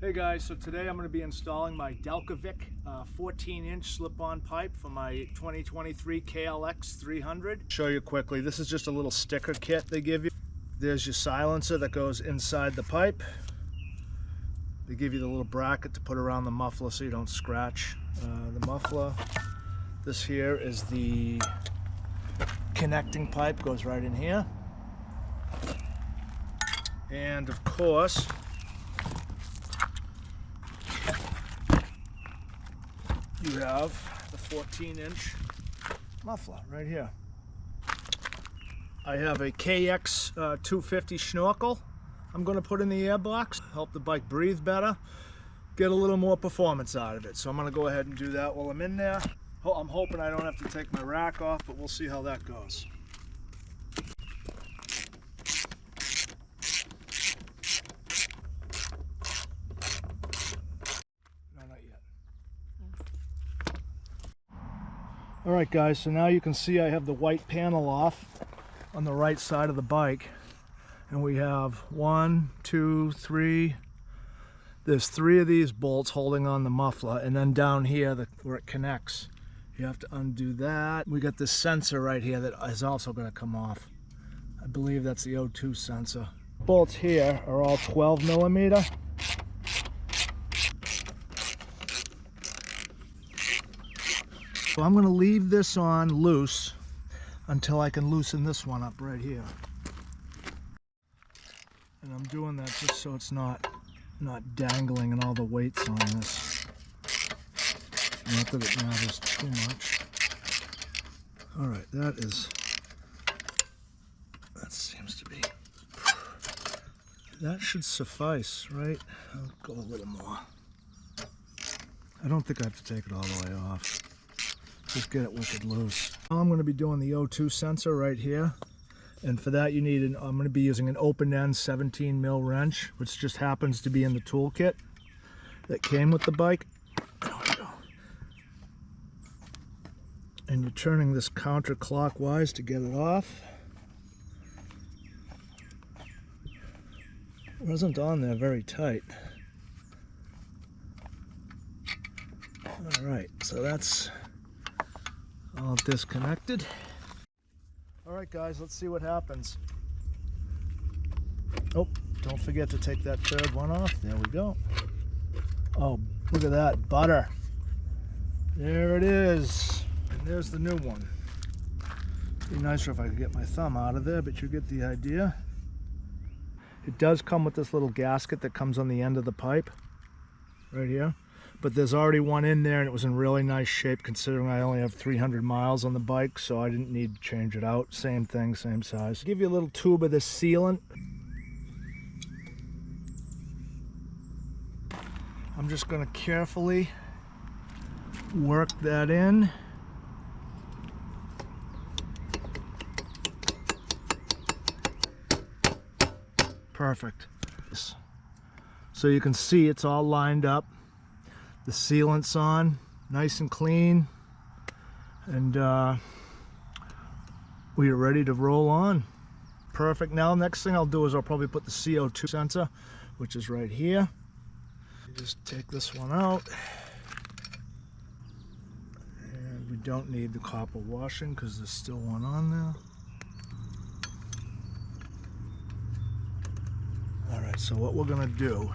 Hey guys, so today I'm going to be installing my Delkevic 14-inch slip-on pipe for my 2023 Klx 300. Show you quickly, this is just a little sticker kit they give you. There's your silencer that goes inside the pipe. They give you the little bracket to put around the muffler so you don't scratch the muffler. This here is the connecting pipe, goes right in here. And of course, you have the 14-inch muffler right here. I have a Kdx 250 Snorkel I'm going to put in the air box, help the bike breathe better, get a little more performance out of it. So I'm going to go ahead and do that while I'm in there. I'm hoping I don't have to take my rack off, but we'll see how that goes. Alright guys, so now you can see I have the white panel off on the right side of the bike. And we have 1, 2, 3. There's 3 of these bolts holding on the muffler, and then down here where it connects, you have to undo that. We got this sensor right here that is also going to come off. I believe that's the O2 sensor. Bolts here are all 12 millimeter. So I'm going to leave this on loose until I can loosen this one up right here. And I'm doing that just so it's not dangling and all the weight's on this. Not that it matters too much. Alright, that seems to be, that should suffice, right? I'll go a little more. I don't think I have to take it all the way off. Just get it wicked loose. Now I'm going to be doing the O2 sensor right here, and for that you need I'm going to be using an open end 17 mil wrench, which just happens to be in the toolkit that came with the bike. There we go. And you're turning this counterclockwise to get it off. It wasn't on there very tight. All right, so that's all disconnected. Alright guys, let's see what happens. Oh, don't forget to take that third one off. There we go. Oh, look at that, butter. There it is. And there's the new one. It'd be nicer if I could get my thumb out of there, but you get the idea. It does come with this little gasket that comes on the end of the pipe, right here. But there's already one in there, and it was in really nice shape considering I only have 300 miles on the bike, so I didn't need to change it out. Same thing, same size. Give you a little tube of this sealant. I'm just going to carefully work that in. Perfect. So you can see it's all lined up. The sealant's on, nice and clean, and we are ready to roll on. Perfect. Now next thing I'll do is I'll probably put the CO2 sensor, which is right here. Just take this one out, and we don't need the copper washing because there's still one on there. Alright, so what we're going to do,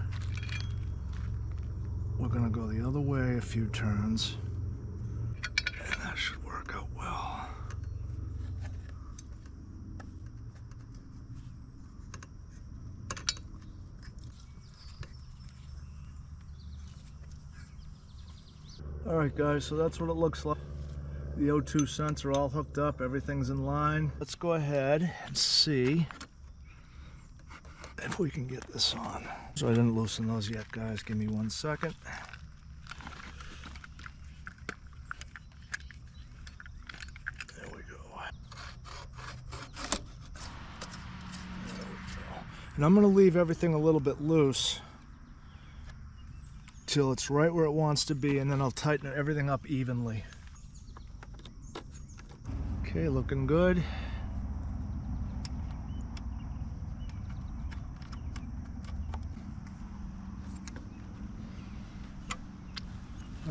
we're going to go the other way a few turns, and that should work out well. Alright guys, so that's what it looks like. The O2 sensor all hooked up, everything's in line. Let's go ahead and see if we can get this on. So I didn't loosen those yet, guys. Give me 1 second. There we go. And I'm going to leave everything a little bit loose till it's right where it wants to be, and then I'll tighten everything up evenly. Okay, looking good.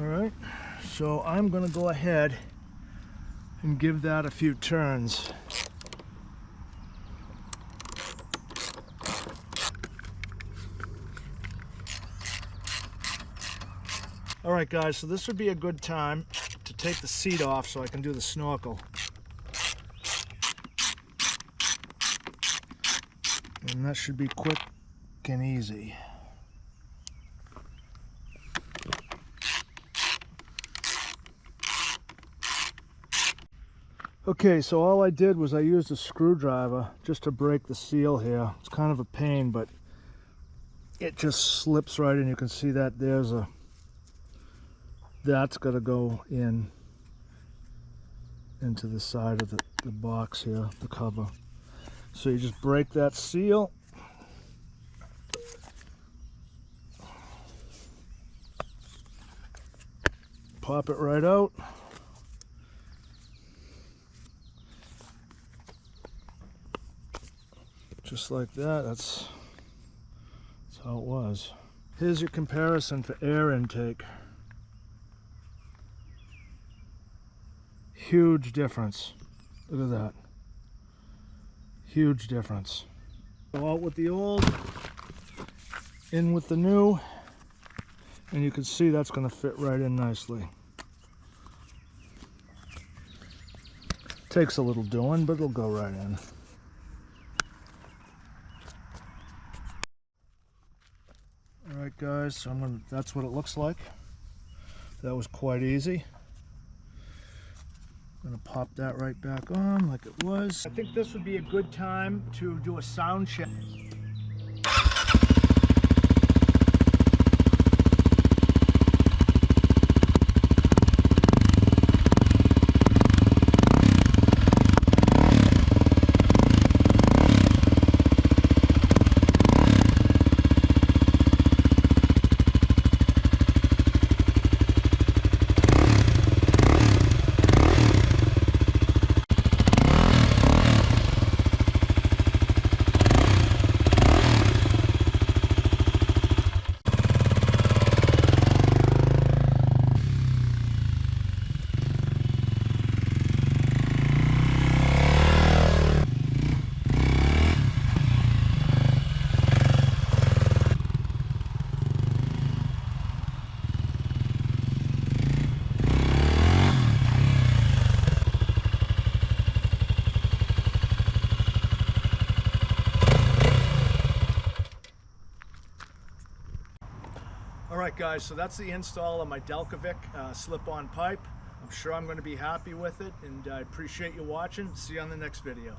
All right, so I'm gonna go ahead and give that a few turns. All right guys, so this would be a good time to take the seat off so I can do the snorkel. And that should be quick and easy. Okay, so all I did was I used a screwdriver just to break the seal here. It's kind of a pain, but it just slips right in. You can see that that's got to go into the side of the box here, the cover. So you just break that seal. Pop it right out. Just like that. That's how it was. Here's your comparison for air intake. Huge difference. Look at that. Huge difference. Go out with the old, in with the new, and you can see that's going to fit right in nicely. Takes a little doing, but it'll go right in. Alright guys, so that's what it looks like. That was quite easy. I'm going to pop that right back on like it was. I think this would be a good time to do a sound check. Alright guys, so that's the install of my Delkevic slip-on pipe. I'm sure I'm going to be happy with it, and I appreciate you watching. See you on the next video.